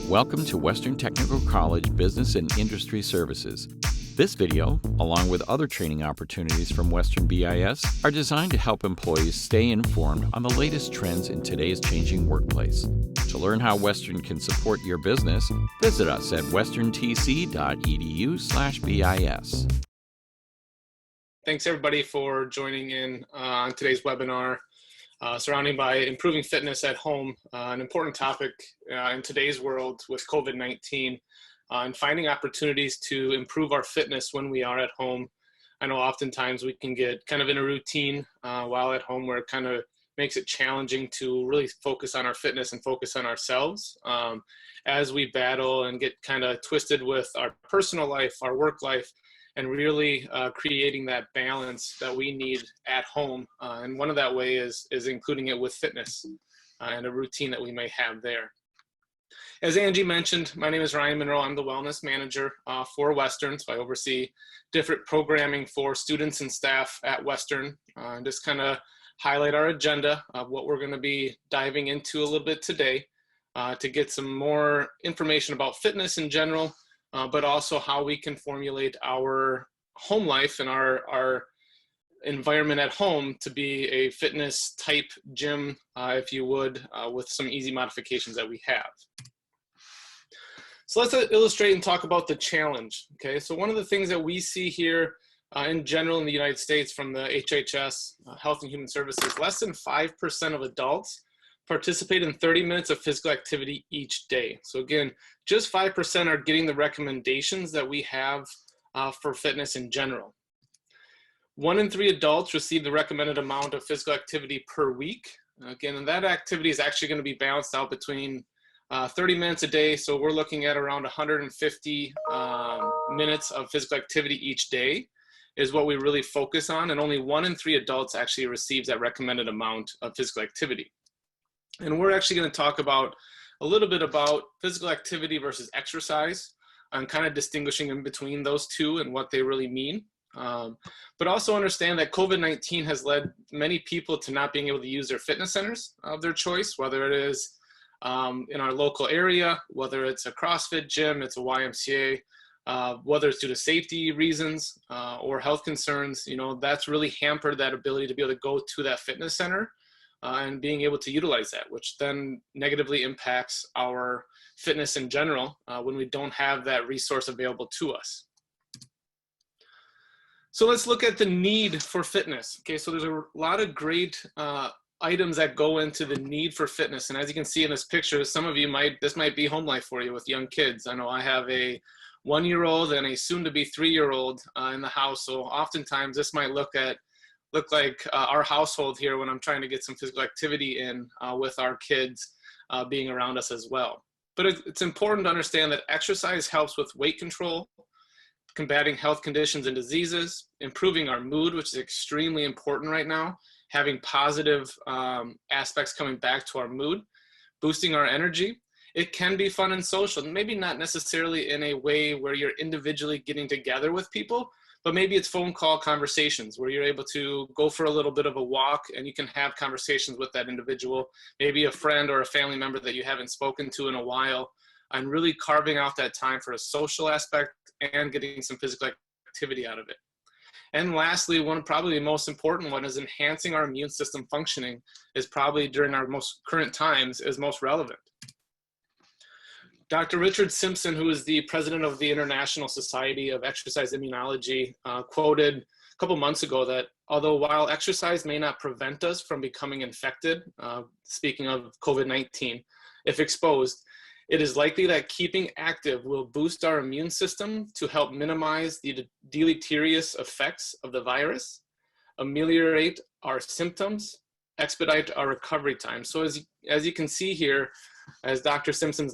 Welcome to Western Technical College Business and Industry Services. This video, along with other training opportunities from Western BIS, are designed to help employees stay informed on the latest trends in today's changing workplace. To learn how Western can support your business, visit us at westerntc.edu/BIS. Thanks everybody for joining in on today's webinar surrounding by improving fitness at home, an important topic in today's world with COVID-19, and finding opportunities to improve our fitness when we are at home. I know oftentimes we can get kind of in a routine while at home where it kind of makes it challenging to really focus on our fitness and focus on ourselves as we battle and get kind of twisted with our personal life, our work life, and really creating that balance that we need at home. And one of that way is including it with fitness and a routine that we may have there. As Angie mentioned, my name is Ryan Monroe. I'm the wellness manager for Western, so I oversee different programming for students and staff at Western. And just kind of highlight our agenda of what we're going to be diving into a little bit today to get some more information about fitness in general, but also how we can formulate our home life and our environment at home to be a fitness type gym, if you would, with some easy modifications that we have. So let's illustrate and talk about the challenge. Okay, so one of the things that we see here in general in the United States from the HHS, Health and Human Services, less than 5% of adults participate in 30 minutes of physical activity each day. So again, just 5% are getting the recommendations that we have for fitness in general. 1 in 3 adults receive the recommended amount of physical activity per week. Again, and that activity is actually going to be balanced out between 30 minutes a day. So we're looking at around 150 minutes of physical activity each day is what we really focus on. And only 1 in 3 adults actually receives that recommended amount of physical activity. And we're actually going to talk about a little bit about physical activity versus exercise and kind of distinguishing in between those two and what they really mean. But also understand that COVID-19 has led many people to not being able to use their fitness centers of their choice, whether it is in our local area, whether it's a CrossFit gym, it's a YMCA, whether it's due to safety reasons or health concerns. You know, that's really hampered that ability to be able to go to that fitness center and being able to utilize that, which then negatively impacts our fitness in general when we don't have that resource available to us. So let's look at the need for fitness. Okay, so there's a lot of great items that go into the need for fitness. And as you can see in this picture, some of you this might be home life for you with young kids. I know I have a 1-year-old and a soon-to-be 3-year-old in the house. So oftentimes this might look like our household here when I'm trying to get some physical activity in with our kids being around us as well. But it's important to understand that exercise helps with weight control, combating health conditions and diseases, improving our mood, which is extremely important right now, having positive aspects coming back to our mood, boosting our energy. It can be fun and social, maybe not necessarily in a way where you're individually getting together with people, but maybe it's phone call conversations where you're able to go for a little bit of a walk and you can have conversations with that individual, maybe a friend or a family member that you haven't spoken to in a while, and really carving out that time for a social aspect and getting some physical activity out of it. And lastly, probably the most important one is enhancing our immune system functioning is probably during our most current times is most relevant. Dr. Richard Simpson, who is the president of the International Society of Exercise Immunology, quoted a couple months ago that although while exercise may not prevent us from becoming infected, speaking of COVID-19, if exposed, it is likely that keeping active will boost our immune system to help minimize the deleterious effects of the virus, ameliorate our symptoms, expedite our recovery time. So as you can see here, as Dr. Simpson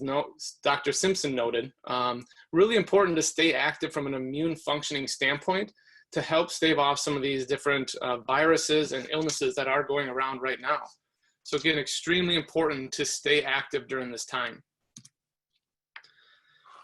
noted, really important to stay active from an immune functioning standpoint to help stave off some of these different viruses and illnesses that are going around right now. So again, extremely important to stay active during this time.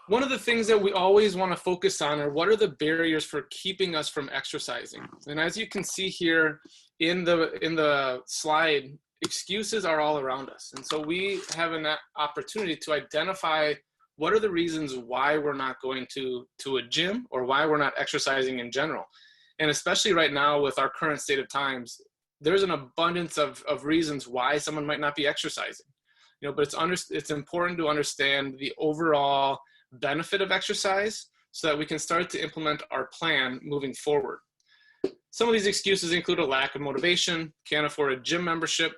One of the things that we always want to focus on are what are the barriers for keeping us from exercising. And as you can see here in the slide, excuses are all around us. And so we have an opportunity to identify what are the reasons why we're not going to a gym or why we're not exercising in general? And especially right now with our current state of times, there's an abundance of reasons why someone might not be exercising. But it's important to understand the overall benefit of exercise so that we can start to implement our plan moving forward. Some of these excuses include a lack of motivation, can't afford a gym membership,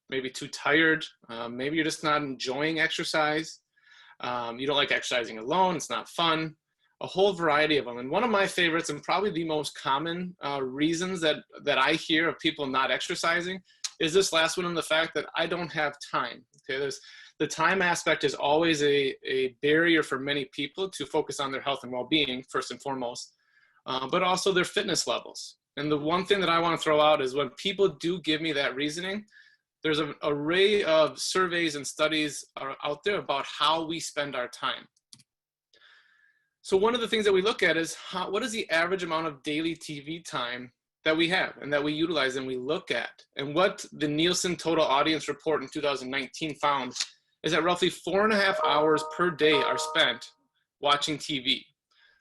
maybe too tired, maybe you're just not enjoying exercise, you don't like exercising alone, it's not fun, a whole variety of them. And one of my favorites, and probably the most common reasons that I hear of people not exercising, is this last one, and the fact that I don't have time. Okay, the time aspect is always a barrier for many people to focus on their health and well-being, first and foremost, but also their fitness levels. And the one thing that I want to throw out is when people do give me that reasoning, there's an array of surveys and studies are out there about how we spend our time. So one of the things that we look at is what is the average amount of daily TV time that we have and that we utilize and we look at. And what the Nielsen Total Audience Report in 2019 found is that roughly 4.5 hours per day are spent watching TV.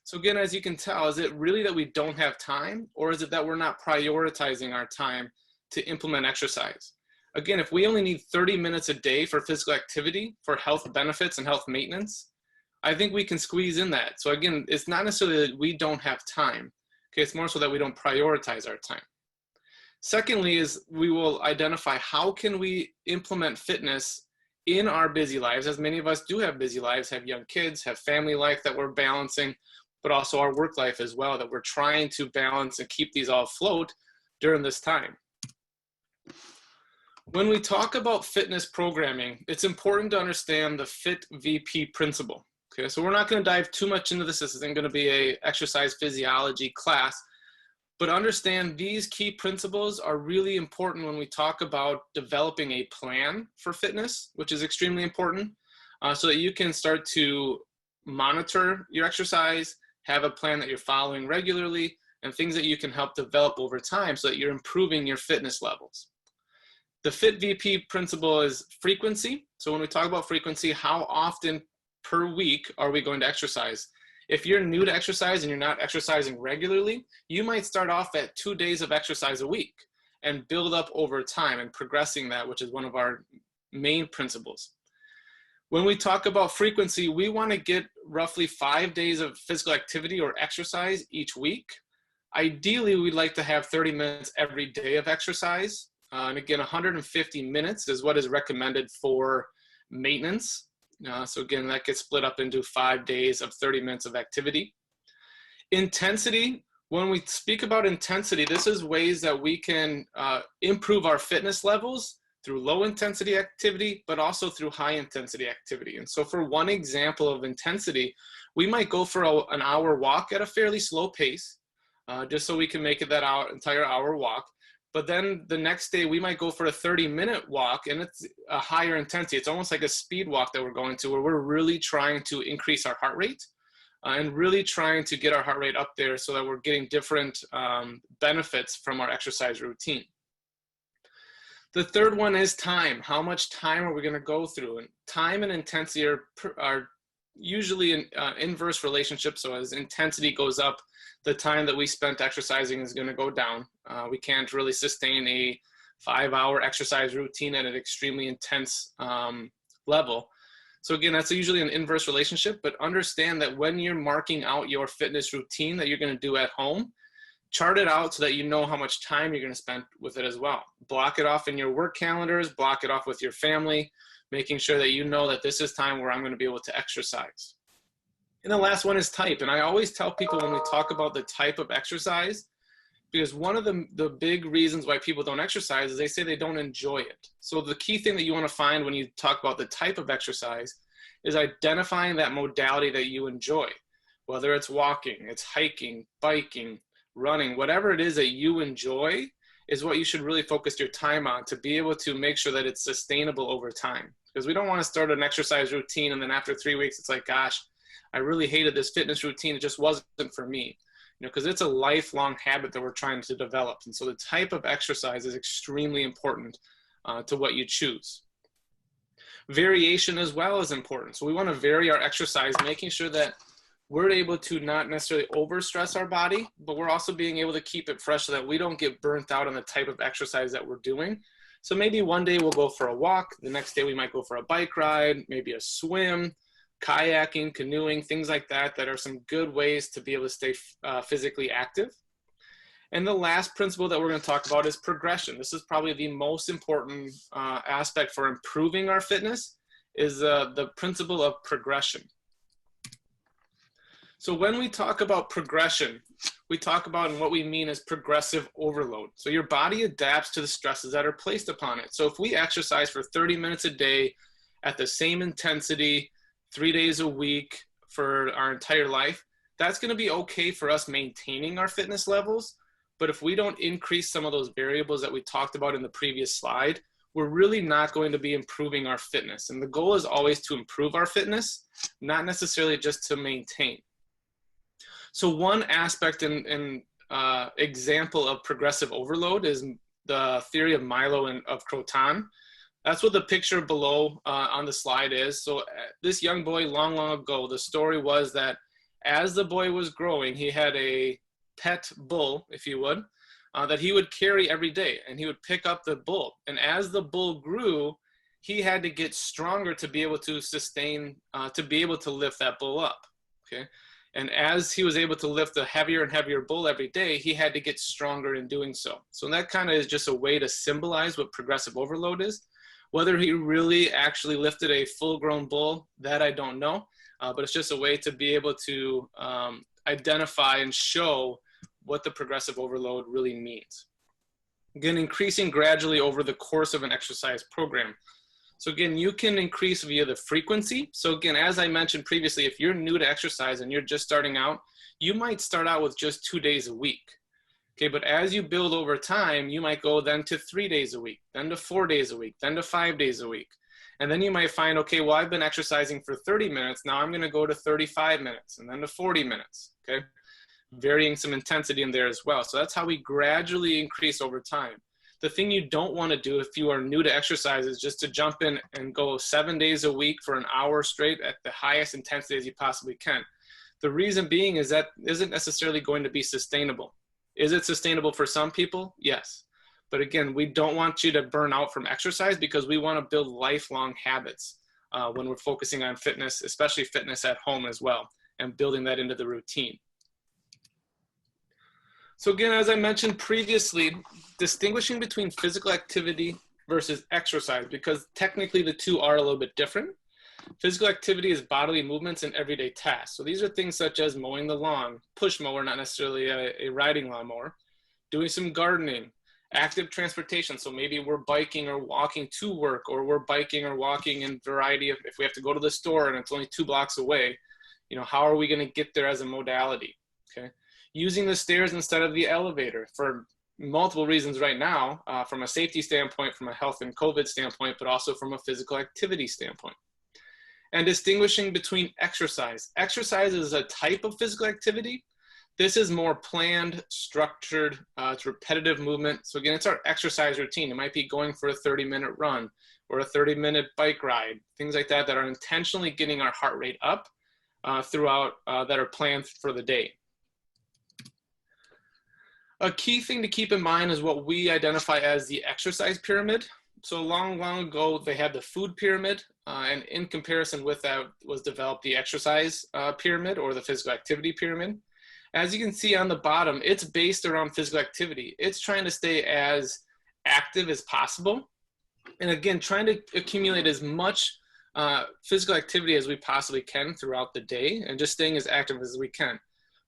So again, as you can tell, is it really that we don't have time, or is it that we're not prioritizing our time to implement exercise? Again, if we only need 30 minutes a day for physical activity, for health benefits and health maintenance, I think we can squeeze in that. So again, it's not necessarily that we don't have time. Okay, it's more so that we don't prioritize our time. Secondly is we will identify how can we implement fitness in our busy lives, as many of us do have busy lives, have young kids, have family life that we're balancing, but also our work life as well, that we're trying to balance and keep these all afloat during this time. When we talk about fitness programming, it's important to understand the FIT VP principle. Okay, so we're not going to dive too much into this. This isn't going to be an exercise physiology class, but understand these key principles are really important when we talk about developing a plan for fitness, which is extremely important, so that you can start to monitor your exercise, have a plan that you're following regularly, and things that you can help develop over time so that you're improving your fitness levels. The FIT VP principle is frequency. So when we talk about frequency, how often per week are we going to exercise? If you're new to exercise and you're not exercising regularly, you might start off at 2 days of exercise a week and build up over time and progressing that, which is one of our main principles. When we talk about frequency, we want to get roughly 5 days of physical activity or exercise each week. Ideally, we'd like to have 30 minutes every day of exercise. And again, 150 minutes is what is recommended for maintenance. So again, that gets split up into 5 days of 30 minutes of activity. Intensity, when we speak about intensity, this is ways that we can improve our fitness levels through low intensity activity, but also through high intensity activity. And so for one example of intensity, we might go for an hour walk at a fairly slow pace, just so we can make it that entire hour walk. But then the next day we might go for a 30-minute walk, and it's a higher intensity. It's almost like a speed walk that we're going to, where we're really trying to increase our heart rate and really trying to get our heart rate up there so that we're getting different benefits from our exercise routine. The third one is time. How much time are we going to go through? And time and intensity are usually an inverse relationship. So as intensity goes up, the time that we spent exercising is going to go down. We can't really sustain a 5-hour exercise routine at an extremely intense level. So again, that's usually an inverse relationship, but understand that when you're marking out your fitness routine that you're going to do at home, chart it out so that you know how much time you're going to spend with it as well. Block it off in your work calendars, block it off with your family, making sure that you know that this is time where I'm going to be able to exercise. And the last one is type. And I always tell people when we talk about the type of exercise, because one of the big reasons why people don't exercise is they say they don't enjoy it. So the key thing that you want to find when you talk about the type of exercise is identifying that modality that you enjoy, whether it's walking, it's hiking, biking, running, whatever it is that you enjoy is what you should really focus your time on to be able to make sure that it's sustainable over time. Because we don't want to start an exercise routine and then after 3 weeks, it's like, gosh, I really hated this fitness routine. It just wasn't for me. Because it's a lifelong habit that we're trying to develop. And so the type of exercise is extremely important to what you choose. Variation as well is important. So we want to vary our exercise, making sure that we're able to not necessarily overstress our body, but we're also being able to keep it fresh so that we don't get burnt out on the type of exercise that we're doing. So maybe one day we'll go for a walk. The next day we might go for a bike ride, maybe a swim, kayaking, canoeing, things like that, that are some good ways to be able to stay physically active. And the last principle that we're going to talk about is progression. This is probably the most important aspect for improving our fitness, is the principle of progression. So when we talk about progression, we talk about, and what we mean is progressive overload. So your body adapts to the stresses that are placed upon it. So if we exercise for 30 minutes a day at the same intensity, 3 days a week for our entire life, that's going to be okay for us maintaining our fitness levels. But if we don't increase some of those variables that we talked about in the previous slide, we're really not going to be improving our fitness. And the goal is always to improve our fitness, not necessarily just to maintain. So one aspect and example of progressive overload is the theory of Milo and of Croton. That's what the picture below on the slide is. So this young boy, long, long ago, the story was that as the boy was growing, he had a pet bull, if you would, that he would carry every day, and he would pick up the bull. And as the bull grew, he had to get stronger to be able to sustain, to be able to lift that bull up, okay? And as he was able to lift a heavier and heavier bull every day, he had to get stronger in doing so. So that kind of is just a way to symbolize what progressive overload is. Whether he really actually lifted a full-grown bull, that I don't know, but it's just a way to be able to identify and show what the progressive overload really means. Again, increasing gradually over the course of an exercise program. So again, you can increase via the frequency. So again, as I mentioned previously, if you're new to exercise and you're just starting out, you might start out with just 2 days a week. Okay, but as you build over time, you might go then to 3 days a week, then to 4 days a week, then to 5 days a week. And then you might find, okay, well, I've been exercising for 30 minutes. Now I'm going to go to 35 minutes and then to 40 minutes, okay? Varying some intensity in there as well. So that's how we gradually increase over time. The thing you don't want to do if you are new to exercise is just to jump in and go 7 days a week for an hour straight at the highest intensity as you possibly can. The reason being is that isn't necessarily going to be sustainable. Is it sustainable for some people? Yes. But again, we don't want you to burn out from exercise, because we want to build lifelong habits when we're focusing on fitness, especially fitness at home as well, and building that into the routine. So again, as I mentioned previously, distinguishing between physical activity versus exercise, because technically the two are a little bit different. Physical activity is bodily movements and everyday tasks. So these are things such as mowing the lawn, push mower, not necessarily a riding lawnmower, doing some gardening, active transportation. So maybe we're biking or walking to work, or we're biking or walking in variety of, if we have to go to the store and it's only 2 blocks away, you know, how are we going to get there as a modality? Okay. Using the stairs instead of the elevator for multiple reasons right now, from a safety standpoint, from a health and COVID standpoint, but also from a physical activity standpoint. And distinguishing between exercise. Exercise is a type of physical activity. This is more planned, structured, it's repetitive movement. So again, it's our exercise routine. It might be going for a 30-minute run or a 30-minute bike ride, things like that, that are intentionally getting our heart rate up throughout, that are planned for the day. A key thing to keep in mind is what we identify as the exercise pyramid. So long ago, they had the food pyramid, and in comparison with that was developed the exercise pyramid, or the physical activity pyramid. As you can see on the bottom, it's based around physical activity. It's trying to stay as active as possible. And again, trying to accumulate as much physical activity as we possibly can throughout the day, and just staying as active as we can.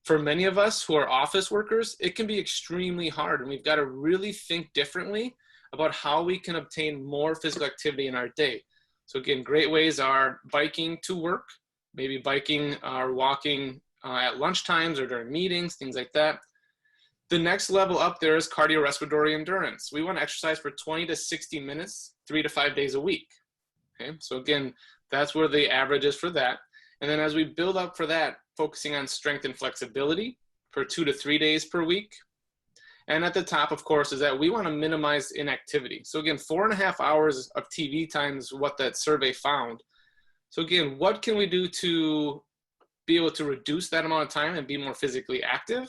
For many of us who are office workers, it can be extremely hard, and we've got to really think differently about how we can obtain more physical activity in our day. So again, great ways are biking to work, maybe biking or walking at lunch times or during meetings, things like that. The next level up there is cardiorespiratory endurance. We want to exercise for 20 to 60 minutes, 3 to 5 days a week. Okay, so again, that's where the average is for that. And then as we build up for that, focusing on strength and flexibility for 2 to 3 days per week. And at the top, of course, is that we want to minimize inactivity. So again, 4.5 hours of TV time is what that survey found. So again, what can we do to be able to reduce that amount of time and be more physically active?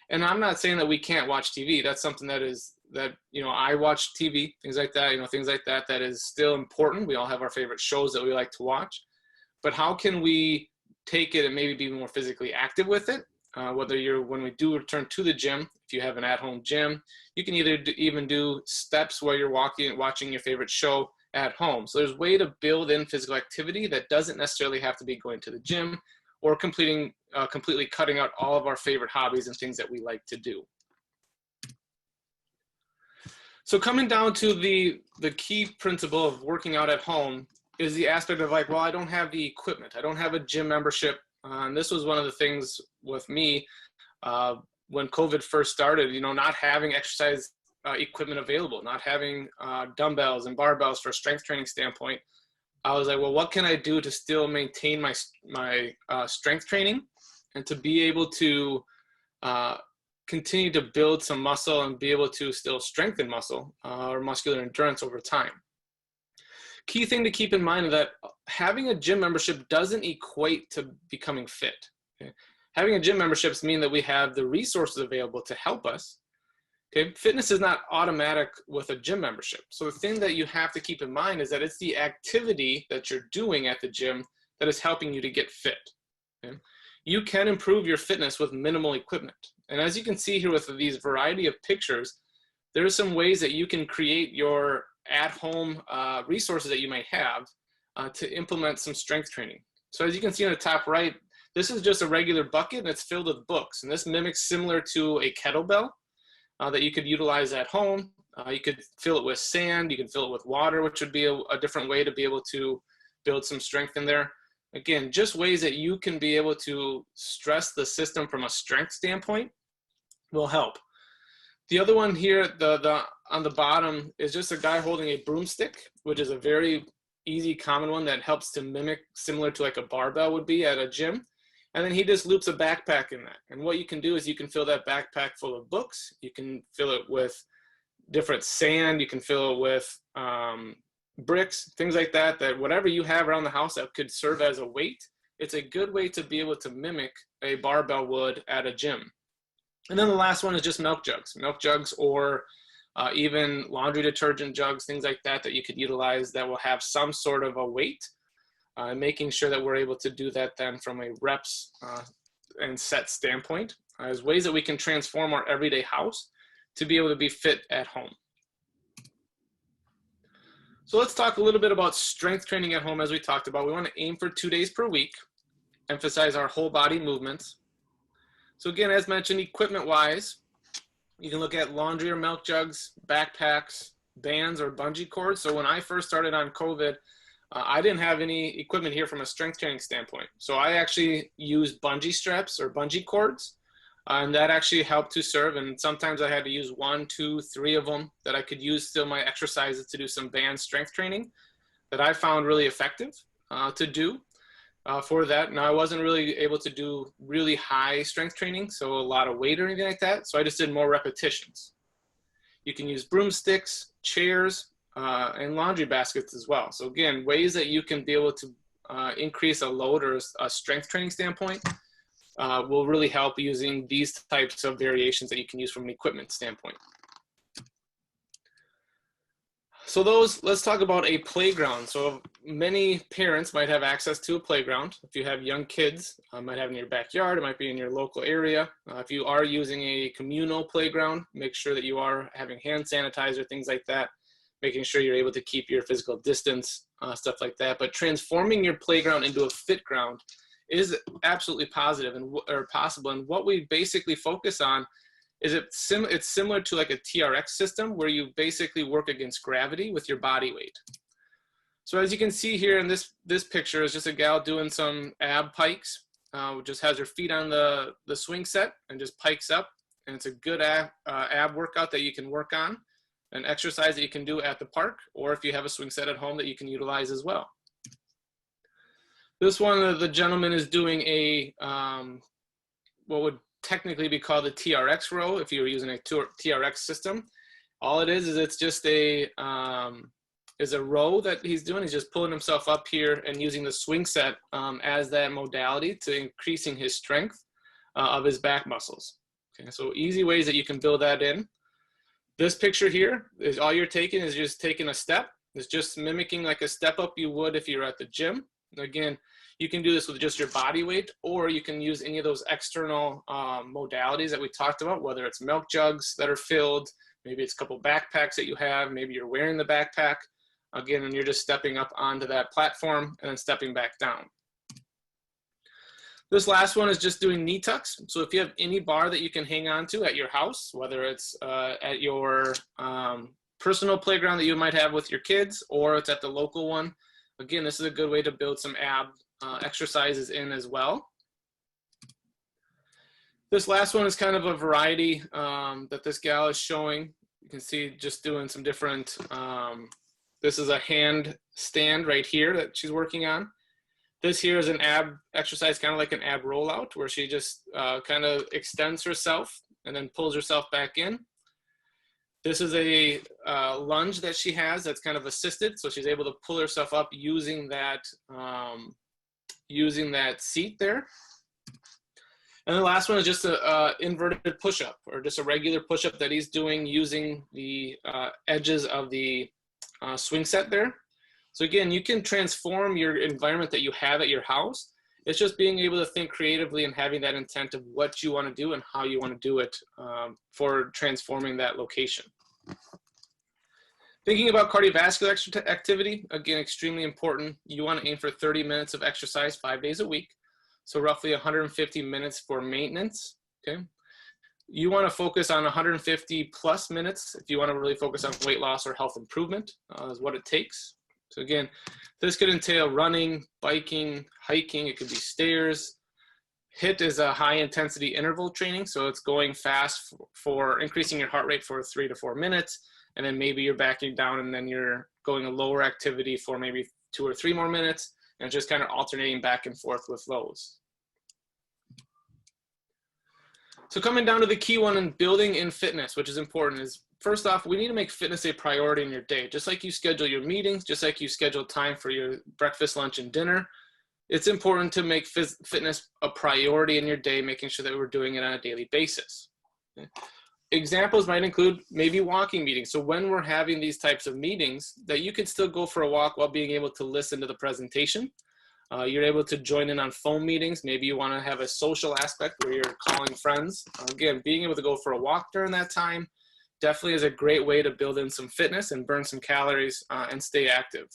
And I'm not saying that we can't watch TV. That's something that I watch TV, things like that, things like that, that is still important. We all have our favorite shows that we like to watch. But how can we take it and maybe be more physically active with it? When we do return to the gym, if you have an at-home gym, you can either even do steps while you're watching your favorite show at home. So there's a way to build in physical activity that doesn't necessarily have to be going to the gym or completely cutting out all of our favorite hobbies and things that we like to do. So coming down to the key principle of working out at home is the aspect of like, well, I don't have the equipment. I don't have a gym membership. And this was one of the things with me when COVID first started, not having exercise equipment available, not having dumbbells and barbells for a strength training standpoint. I was like, well, what can I do to still maintain my strength training and to be able to continue to build some muscle and be able to still strengthen muscle or muscular endurance over time. Key thing to keep in mind is that having a gym membership doesn't equate to becoming fit. Okay? Having a gym membership means that we have the resources available to help us. Okay? Fitness is not automatic with a gym membership. So the thing that you have to keep in mind is that it's the activity that you're doing at the gym that is helping you to get fit. Okay? You can improve your fitness with minimal equipment. And as you can see here with these variety of pictures, there are some ways that you can create your at-home resources that you might have to implement some strength training. So as you can see on the top right, this is just a regular bucket and it's filled with books. And this mimics similar to a kettlebell that you could utilize at home. You could fill it with sand, you can fill it with water, which would be a different way to be able to build some strength in there. Again, just ways that you can be able to stress the system from a strength standpoint will help. The other one here, on the bottom, is just a guy holding a broomstick, which is a very easy, common one that helps to mimic similar to like a barbell would be at a gym. And then he just loops a backpack in that. And what you can do is you can fill that backpack full of books. You can fill it with different sand. You can fill it with bricks, things like that, that whatever you have around the house that could serve as a weight, it's a good way to be able to mimic a barbell would at a gym. And then the last one is just milk jugs or even laundry detergent jugs, things like that, that you could utilize that will have some sort of a weight, making sure that we're able to do that then from a reps and set standpoint as ways that we can transform our everyday house to be able to be fit at home. So let's talk a little bit about strength training at home. As we talked about, we want to aim for 2 days per week, emphasize our whole body movements. So again, as mentioned, equipment-wise, you can look at laundry or milk jugs, backpacks, bands, or bungee cords. So when I first started on COVID, I didn't have any equipment here from a strength training standpoint. So I actually used bungee straps or bungee cords, and that actually helped to serve. And sometimes I had to use 1, 2, 3 of them that I could use still my exercises to do some band strength training that I found really effective to do. For that. Now I wasn't really able to do really high strength training, so a lot of weight or anything like that. So I just did more repetitions. You can use broomsticks, chairs, and laundry baskets as well. So again, ways that you can be able to increase a load or a strength training standpoint will really help using these types of variations that you can use from an equipment standpoint. So let's talk about a playground. So many parents might have access to a playground. If you have young kids, might have in your backyard, it might be in your local area. If you are using a communal playground, make sure that you are having hand sanitizer, things like that, making sure you're able to keep your physical distance, stuff like that. But transforming your playground into a fit ground is absolutely positive or possible. And what we basically focus on is it's similar to like a TRX system where you basically work against gravity with your body weight. So as you can see here in this picture is just a gal doing some ab pikes, just has her feet on the swing set and just pikes up. And it's a good ab workout that you can work on, an exercise that you can do at the park, or if you have a swing set at home that you can utilize as well. This one, the gentleman is doing a, what would technically be called a TRX row if you're using a TRX system. All it is it's just a row that he's doing. He's just pulling himself up here and using the swing set as that modality to increasing his strength of his back muscles. Okay, so easy ways that you can build that in. This picture here is all you're taking is just taking a step. It's just mimicking like a step up you would if you're at the gym. Again, you can do this with just your body weight, or you can use any of those external modalities that we talked about, whether it's milk jugs that are filled, maybe it's a couple backpacks that you have, maybe you're wearing the backpack. Again, and you're just stepping up onto that platform and then stepping back down. This last one is just doing knee tucks. So if you have any bar that you can hang on to at your house, whether it's at your personal playground that you might have with your kids, or it's at the local one, again, this is a good way to build some ab exercises in as well. This last one is kind of a variety that this gal is showing. You can see just doing some different, this is a hand stand right here that she's working on. This here is an ab exercise, kind of like an ab rollout, where she just kind of extends herself and then pulls herself back in. This is a lunge that she has that's kind of assisted, so she's able to pull herself up using that seat there. And the last one is just an inverted push-up, or just a regular push-up that he's doing using the edges of the swing set there. So again, you can transform your environment that you have at your house. It's just being able to think creatively and having that intent of what you want to do and how you want to do it for transforming that location. Thinking about cardiovascular activity, again, extremely important. You want to aim for 30 minutes of exercise 5 days a week. So roughly 150 minutes for maintenance, okay? You want to focus on 150 plus minutes if you want to really focus on weight loss or health improvement is what it takes. So again, this could entail running, biking, hiking, it could be stairs. HIIT is a high intensity interval training, so it's going fast for increasing your heart rate for 3 to 4 minutes, and then maybe you're backing down and then you're going a lower activity for maybe 2 or 3 more minutes, and just kind of alternating back and forth with those. So coming down to the key one in building in fitness, which is important, is first off, we need to make fitness a priority in your day. Just like you schedule your meetings, just like you schedule time for your breakfast, lunch, and dinner, it's important to make fitness a priority in your day, making sure that we're doing it on a daily basis. Okay. Examples might include maybe walking meetings. So when we're having these types of meetings, that you can still go for a walk while being able to listen to the presentation. You're able to join in on phone meetings. Maybe you want to have a social aspect where you're calling friends. Again, being able to go for a walk during that time definitely is a great way to build in some fitness and burn some calories and stay active.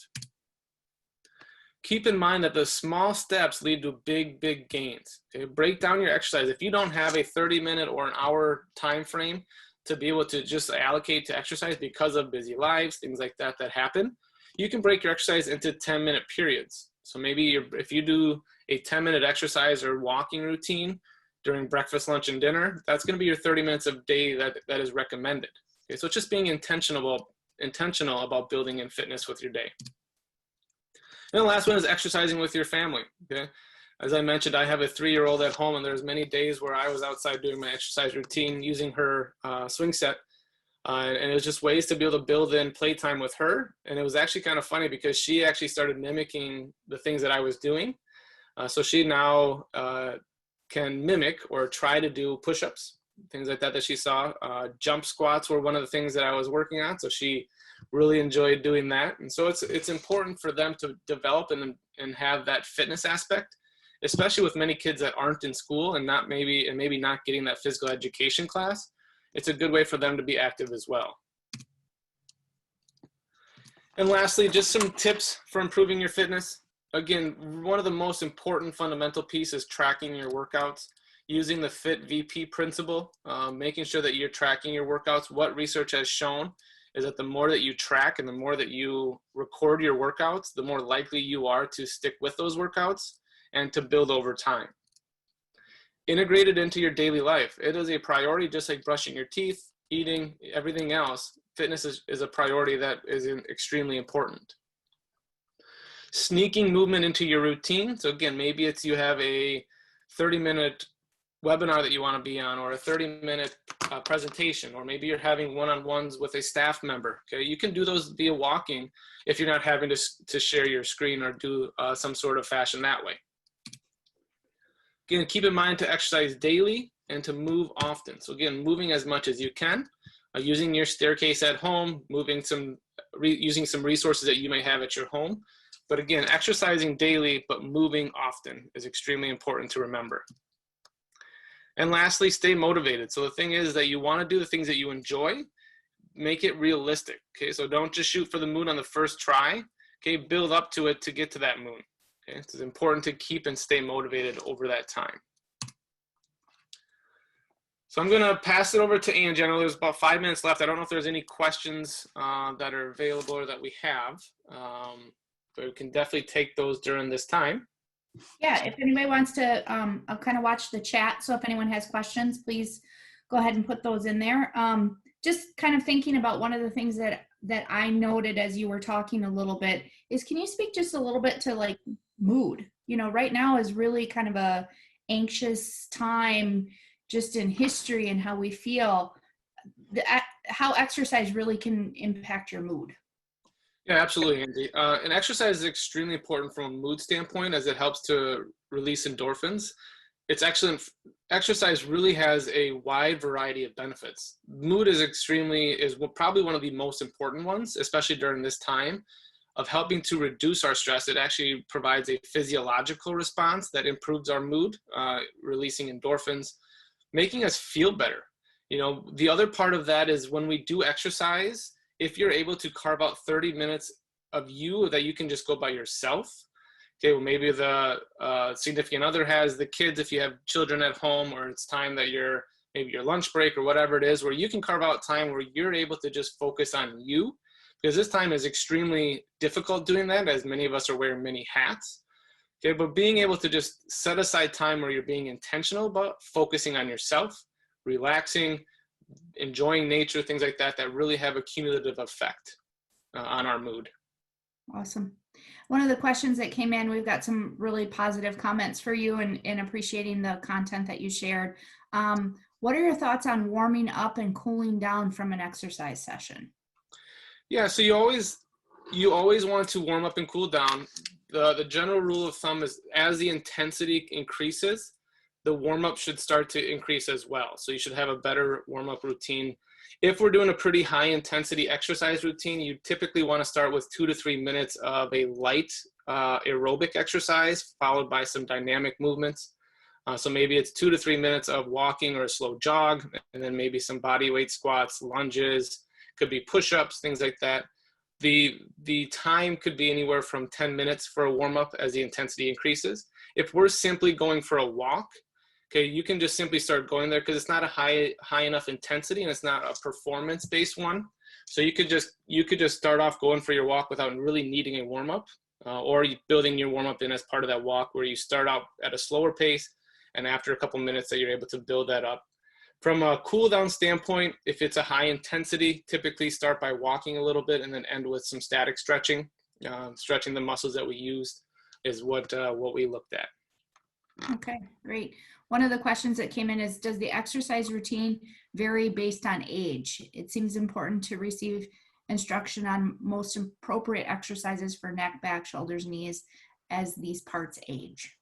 Keep in mind that the small steps lead to big, big gains. Okay? Break down your exercise. If you don't have a 30-minute or an hour time frame to be able to just allocate to exercise because of busy lives, things like that happen, you can break your exercise into 10-minute periods. So maybe if you do a 10-minute exercise or walking routine during breakfast, lunch, and dinner, that's going to be your 30 minutes of day that is recommended. Okay, so it's just being intentional about building in fitness with your day. And the last one is exercising with your family. Okay, as I mentioned, I have a 3-year-old at home, and there's many days where I was outside doing my exercise routine using her swing set. And it was just ways to be able to build in playtime with her. And it was actually kind of funny because she actually started mimicking the things that I was doing. So she now can mimic or try to do push-ups, things like that she saw. Jump squats were one of the things that I was working on. So she really enjoyed doing that. And so it's important for them to develop and have that fitness aspect, especially with many kids that aren't in school and maybe not getting that physical education class. It's a good way for them to be active as well. And lastly, just some tips for improving your fitness. Again, one of the most important fundamental pieces is tracking your workouts, using the FIT VP principle, making sure that you're tracking your workouts. What research has shown is that the more that you track and the more that you record your workouts, the more likely you are to stick with those workouts and to build over time. Integrate it into your daily life. It is a priority, just like brushing your teeth, eating, everything else. Fitness is a priority that is extremely important. Sneaking movement into your routine. So again, maybe you have a 30-minute webinar that you want to be on, or a 30-minute presentation, or maybe you're having one-on-ones with a staff member. Okay, you can do those via walking if you're not having to share your screen or do some sort of fashion that way. Again, keep in mind to exercise daily and to move often. So again, moving as much as you can, using your staircase at home, using some resources that you may have at your home. But again, exercising daily but moving often is extremely important to remember. And lastly, stay motivated. So the thing is that you want to do the things that you enjoy, make it realistic. Okay, so don't just shoot for the moon on the first try. Okay, build up to it to get to that moon. Okay, it's important to keep and stay motivated over that time. So I'm going to pass it over to Angie. I know there's about 5 minutes left. I don't know if there's any questions that are available or that we have, but we can definitely take those during this time. Yeah, if anybody wants to, I'll kind of watch the chat. So if anyone has questions, please go ahead and put those in there. Just kind of thinking about one of the things that I noted as you were talking a little bit is, can you speak just a little bit to like mood? You know, right now is really kind of a anxious time just in history and how we feel, how exercise really can impact your mood. Yeah, absolutely, Andy. And exercise is extremely important from a mood standpoint as it helps to release endorphins. It's excellent. Exercise really has a wide variety of benefits. Mood is probably one of the most important ones, especially during this time of helping to reduce our stress. It actually provides a physiological response that improves our mood, releasing endorphins, making us feel better. You know, the other part of that is when we do exercise, if you're able to carve out 30 minutes of you that you can just go by yourself, okay, well, maybe the significant other has the kids, if you have children at home, or it's time that maybe your lunch break or whatever it is, where you can carve out time where you're able to just focus on you, because this time is extremely difficult doing that, as many of us are wearing many hats. Okay, but being able to just set aside time where you're being intentional about focusing on yourself, relaxing, enjoying nature, things like that, that really have a cumulative effect on our mood. Awesome. One of the questions that came in, we've got some really positive comments for you and appreciating the content that you shared. What are your thoughts on warming up and cooling down from an exercise session? Yeah, so you always want to warm up and cool down. The general rule of thumb is as the intensity increases, the warm-up should start to increase as well. So you should have a better warm-up routine. If we're doing a pretty high intensity exercise routine, you typically want to start with 2 to 3 minutes of a light aerobic exercise followed by some dynamic movements. So maybe it's 2 to 3 minutes of walking or a slow jog, and then maybe some body weight squats, lunges, could be push-ups, things like that. The time could be anywhere from 10 minutes for a warm-up as the intensity increases. If we're simply going for a walk, okay, you can just simply start going there because it's not a high enough intensity and it's not a performance-based one. So you could just start off going for your walk without really needing a warm-up, or building your warm-up in as part of that walk, where you start out at a slower pace, and after a couple minutes that you're able to build that up. From a cool down standpoint, if it's a high intensity, typically start by walking a little bit and then end with some static stretching. Stretching the muscles that we used is what we looked at. Okay, great. One of the questions that came in is, does the exercise routine vary based on age? It seems important to receive instruction on most appropriate exercises for neck, back, shoulders, knees as these parts age.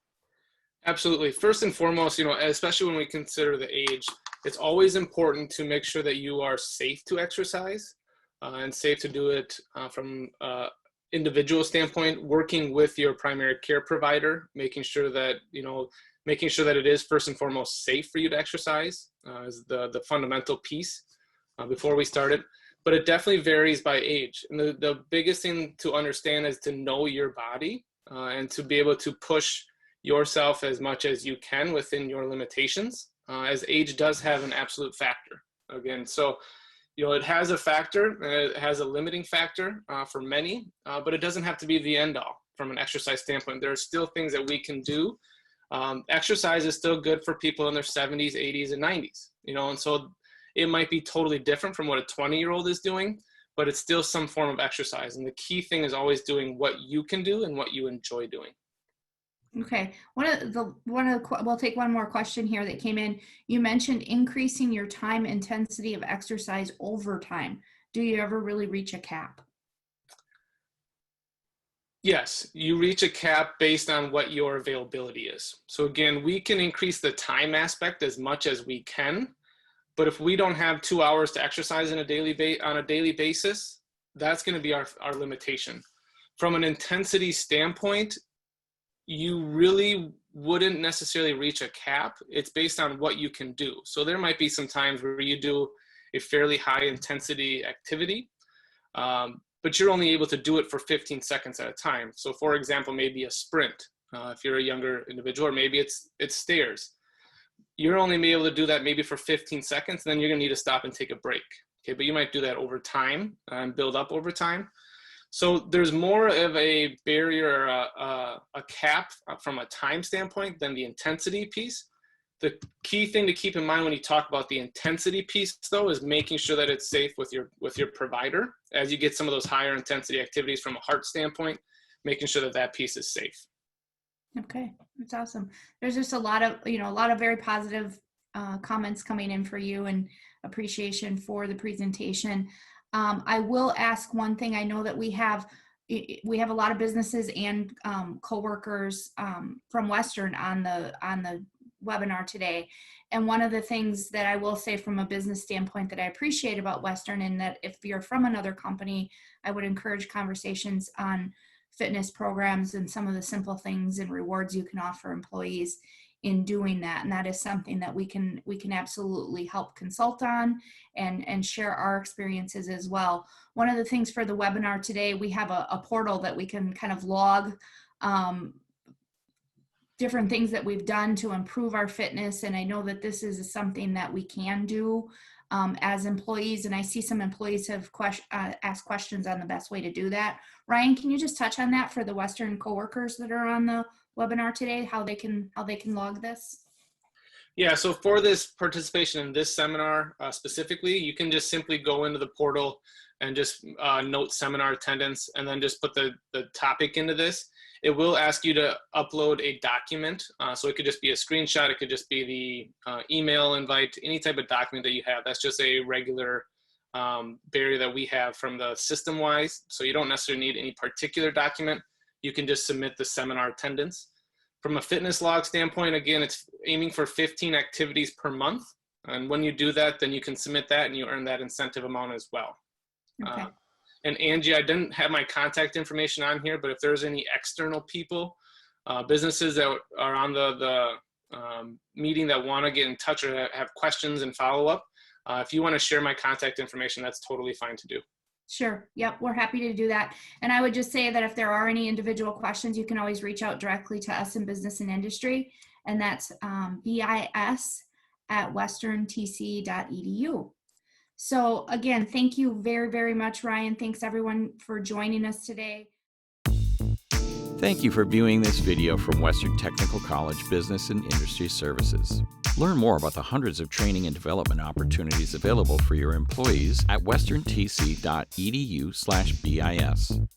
Absolutely. First and foremost, especially when we consider the age, it's always important to make sure that you are safe to exercise and safe to do it from individual standpoint, working with your primary care provider, making sure that it is first and foremost safe for you to exercise is the fundamental piece before we start it. But it definitely varies by age. And the biggest thing to understand is to know your body and to be able to push yourself as much as you can within your limitations, as age does have an absolute factor. Again, so it has a factor, it has a limiting factor for many, but it doesn't have to be the end all from an exercise standpoint. There are still things that we can do. Exercise is still good for people in their 70s, 80s, and 90s, and so it might be totally different from what a 20-year-old is doing, but it's still some form of exercise. And the key thing is always doing what you can do and what you enjoy doing. Okay. We'll take one more question here that came in. You mentioned increasing your time intensity of exercise over time. Do you ever really reach a cap? Yes, you reach a cap based on what your availability is. So again, we can increase the time aspect as much as we can, but if we don't have 2 hours to exercise on a daily basis, that's going to be our limitation. From an intensity standpoint, you really wouldn't necessarily reach a cap. It's based on what you can do. So there might be some times where you do a fairly high intensity activity, but you're only able to do it for 15 seconds at a time. So for example, maybe a sprint, if you're a younger individual, or maybe it's stairs. You're only able to do that maybe for 15 seconds, and then you're gonna need to stop and take a break. Okay, but you might do that over time and build up over time. So there's more of a barrier, a cap from a time standpoint than the intensity piece. The key thing to keep in mind when you talk about the intensity piece, though, is making sure that it's safe with your provider. As you get some of those higher intensity activities from a heart standpoint, making sure that that piece is safe. Okay, that's awesome. There's just a lot of very positive comments coming in for you, and appreciation for the presentation. I will ask one thing. I know that we have a lot of businesses and coworkers from Western on the webinar today. And one of the things that I will say from a business standpoint that I appreciate about Western, and that if you're from another company, I would encourage conversations on fitness programs and some of the simple things and rewards you can offer employees in doing that. And that is something that we can absolutely help consult on and share our experiences as well. One of the things for the webinar today, we have a portal that we can kind of log different things that we've done to improve our fitness. And I know that this is something that we can do as employees. And I see some employees have asked questions on the best way to do that. Ryan, can you just touch on that for the Western coworkers that are on the webinar today, how they can log this? Yeah, so for this participation in this seminar specifically, you can just simply go into the portal and just note seminar attendance, and then just put the topic into this. It will ask you to upload a document. So it could just be a screenshot. It could just be the email invite, any type of document that you have. That's just a regular barrier that we have from the system-wise. So you don't necessarily need any particular document. You can just submit the seminar attendance. From a fitness log standpoint, again, it's aiming for 15 activities per month. And when you do that, then you can submit that and you earn that incentive amount as well. Okay. And Angie, I didn't have my contact information on here, but if there's any external people, businesses that are on the meeting that want to get in touch or have questions and follow up, if you want to share my contact information, that's totally fine to do. Sure. Yep. We're happy to do that. And I would just say that if there are any individual questions, you can always reach out directly to us in Business and Industry. And that's bis@westerntc.edu. So again, thank you very, very much, Ryan. Thanks everyone for joining us today. Thank you for viewing this video from Western Technical College Business and Industry Services. Learn more about the hundreds of training and development opportunities available for your employees at westerntc.edu/bis.